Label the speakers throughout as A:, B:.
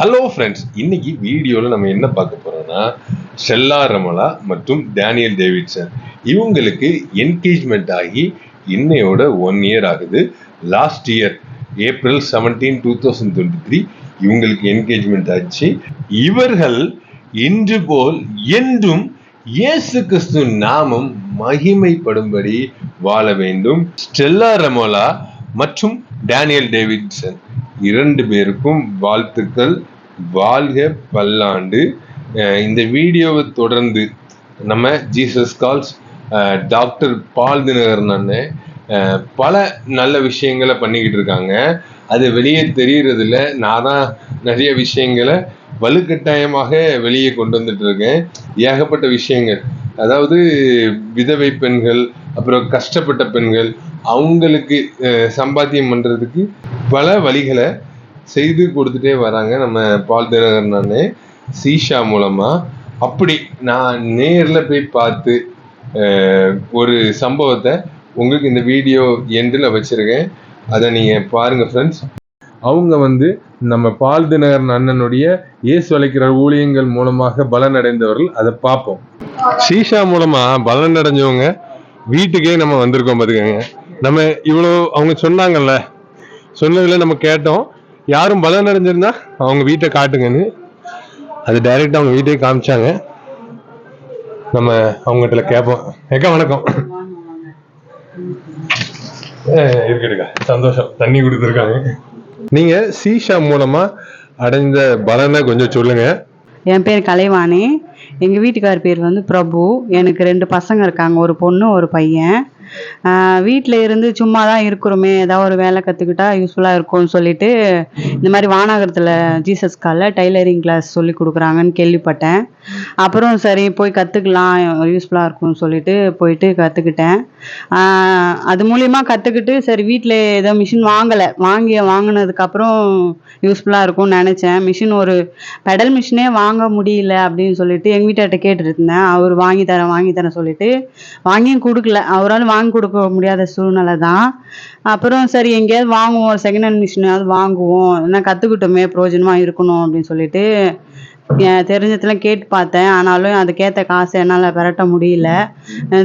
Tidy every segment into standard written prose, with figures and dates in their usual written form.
A: Hello friends, இன்னைக்கு வீடியோவில் நம்ம என்ன பார்க்க போறோம்னா ஸ்டெல்லா ரமோலா மற்றும் டேனியல் டேவிட்சன் இவங்களுக்கு என்கேஜ்மெண்ட் ஆகி இன்னையோட 1 இயர் ஆகுது. லாஸ்ட் இயர் April 17, 2023 இவங்களுக்கு என்கேஜ்மெண்ட் ஆச்சு. இவர்கள் இன்று போல் என்றும் இயேசு கிறிஸ்து நாமம் மகிமைப்படும்படி வாழ வேண்டும். ஸ்டெல்லா ரமோலா மற்றும் டேனியல் டேவிட்சன் 2 பேருக்கும் வாழ்த்துக்கள். வாழ்க பல்லாண்டு. இந்த வீடியோவை தொடர்ந்து நம்ம ஜீசஸ் கால்ஸ் டாக்டர் பால் தினகரன் அண்ணன் பல நல்ல விஷயங்களை பண்ணிக்கிட்டு இருக்காங்க. அது வெளியே தெரியறதில்ல. நான் தான் நிறைய விஷயங்களை வலுக்கட்டாயமாக வெளியே கொண்டு வந்துட்டு இருக்கேன். ஏகப்பட்ட விஷயங்கள், அதாவது விதவை பெண்கள், அப்புறம் கஷ்டப்பட்ட பெண்கள், அவங்களுக்கு சம்பாத்தியம் பண்றதுக்கு பல வழிகளை செய்து கொடுத்துட்டே வராங்க நம்ம பால் தினகரன் அண்ணே சீஷா மூலமா. அப்படி நான் நேரில் போய் பார்த்து ஒரு சம்பவத்தை உங்களுக்கு இந்த வீடியோ எண்டில் வச்சிருக்கேன். அதை நீங்கள் பாருங்க ஃப்ரெண்ட்ஸ். அவங்க நம்ம பால் தினகரன் அண்ணனுடைய இயேசு அழைக்கிற ஊழியங்கள் மூலமாக பலன் அடைந்தவர்கள். அதை பார்ப்போம். சீஷா மூலமா பலன் அடைஞ்சவங்க வீட்டுக்கே நம்ம வந்திருக்கோம் பார்த்துக்கோங்க. நம்ம இவ்வளோ அவங்க சொன்னாங்கல்ல, சொன்னதில் நம்ம கேட்டோம். யாரும் பலன் அடைஞ்சிருந்தா அவங்க வீட்டை காட்டுங்கன்னு. அது டைரக்டா அவங்க வீட்டையே காமிச்சாங்க. நம்ம அவங்ககிட்ட கேட்போம். ஏக்கா வணக்கம். இருக்கட்டுக்கா, சந்தோஷம். தண்ணி கொடுத்துருக்காங்க. நீங்க சீஷா மூலமா அடைந்த பலனை கொஞ்சம் சொல்லுங்க.
B: என் பேர் கலைவாணி. எங்கள் வீட்டுக்கார் பேர் பிரபு. எனக்கு 2 பசங்க இருக்காங்க, ஒரு பொண்ணு ஒரு பையன். வீட்டில் இருந்து சும்மா தான் இருக்கிறோமே, ஏதாவது ஒரு வேலை கற்றுக்கிட்டா யூஸ்ஃபுல்லாக இருக்கும்னு சொல்லிட்டு இந்த மாதிரி வானகரத்தில் ஜீசஸ் காலில் டைலரிங் கிளாஸ் சொல்லி கொடுக்குறாங்கன்னு கேள்விப்பட்டேன். அப்புறம் சரி போய் கற்றுக்கலாம், யூஸ்ஃபுல்லாக இருக்கும்னு சொல்லிட்டு போயிட்டு கற்றுக்கிட்டேன். அது மூலிமா கற்றுக்கிட்டு சரி வீட்டில் ஏதோ மிஷின் வாங்கினதுக்கப்புறம் யூஸ்ஃபுல்லாக இருக்கும்னு நினச்சேன். மிஷின் ஒரு பெடல் மிஷினே வாங்க முடியல அப்படின்னு சொல்லிட்டு எங்கள் வீட்டார்ட்ட கேட்டுட்டு இருந்தேன். அவர் வாங்கி தரேன் சொல்லிட்டு வாங்கியும் கொடுக்கல. அவரால் வாங்கி கொடுக்க முடியாத சூழ்நிலை தான். அப்புறம் சரி எங்கேயாவது வாங்குவோம், செகண்ட் ஹேண்ட் மிஷினாவது வாங்குவோம், என்ன கற்றுக்கிட்டோமே பிரயோஜனமாக இருக்கணும் அப்படின்னு சொல்லிட்டு தெரிஞ்சதெல்லாம் கேட்டு பார்த்தேன். ஆனாலும் அதுக்கேற்ற காசு என்னால் பெரட்ட முடியல.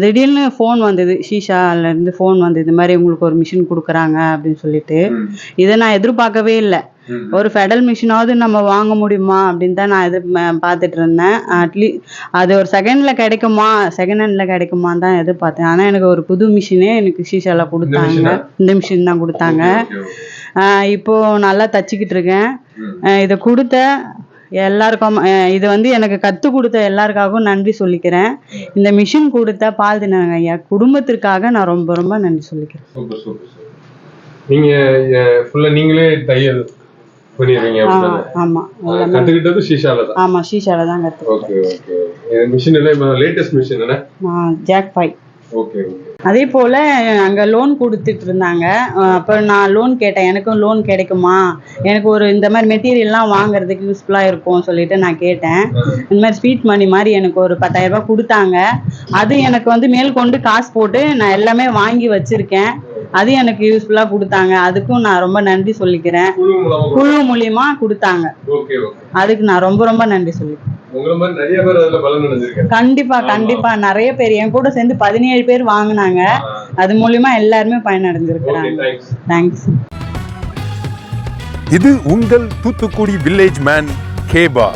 B: திடீர்னு ஃபோன் வந்தது, ஷீஷாலேருந்து ஃபோன் வந்தது, இது மாதிரி உங்களுக்கு ஒரு மிஷின் கொடுக்குறாங்க அப்படின்னு சொல்லிட்டு. இதை நான் எதிர்பார்க்கவே இல்லை. ஒரு ஃபெடல் மிஷினாவது நம்ம வாங்க முடியுமா அப்படின்னு தான் நான் பார்த்துட்டு இருந்தேன். அது ஒரு செகண்ட் ஹேண்டில் கிடைக்குமான்னு தான் எதிர்பார்த்தேன். ஆனால் எனக்கு ஒரு புது மிஷினே எனக்கு ஷீஷாவில் கொடுத்தாங்க. இந்த மிஷின் தான் கொடுத்தாங்க. இப்போது நல்லா தச்சிக்கிட்டு இருக்கேன். இதை கொடுத்த எல்லாருக்கும், இது எனக்கு கற்றுக் கொடுத்த எல்லாருக்காகவும் நன்றி சொல்லிக்கிறேன். இந்த மிஷின் கொடுத்த பால் தினகரன் ஐயா குடும்பத்திற்காக நான் ரொம்ப ரொம்ப நன்றி சொல்லிக்கிறேன்.
A: நீங்களே தையல் பண்ணிடுறீங்க?
B: ஆமா,
A: கத்துக்கிட்டது ஷீஷால தான்.
B: ஆமா, ஷீஷால தான் கத்துக்கிட்டேன்.
A: Okay okay. இந்த மிஷின் எல்லாம் லேட்டஸ்ட் மிஷின் என்ன?
B: ஜாக் 5.
A: ஓகே.
B: அதே போல் அங்கே லோன் கொடுத்துட்டு இருந்தாங்க. அப்போ நான் லோன் கேட்டேன், எனக்கும் லோன் கிடைக்குமா, எனக்கு ஒரு இந்த மாதிரி மெட்டீரியல்லாம் வாங்குறதுக்கு யூஸ்ஃபுல்லாக இருக்கும் சொல்லிட்டு நான் கேட்டேன். இந்த மாதிரி ஸ்வீட் மணி மாதிரி எனக்கு ஒரு 10,000 ரூபாய் கொடுத்தாங்க. அது எனக்கு மேற்கொண்டு காசு போட்டு நான் எல்லாமே வாங்கி வச்சுருக்கேன். அது எனக்கு யூஸ்ஃபுல்லாக கொடுத்தாங்க. அதுக்கும் நான் ரொம்ப நன்றி சொல்லிக்கிறேன். குழு மூலியமா கொடுத்தாங்க, அதுக்கு நான் ரொம்ப ரொம்ப நன்றி சொல்லிக்கிறேன். கண்டிப்பா நிறைய பேர் என் கூட சேர்ந்து 17 பேர் வாங்கினாங்க. அது மூலியமா எல்லாருமே பயனடைஞ்சிருக்கிறாங்க. தேங்க்ஸ்.
C: இது உங்கள் தூத்துக்குடி வில்லேஜ் மேன் கேபா.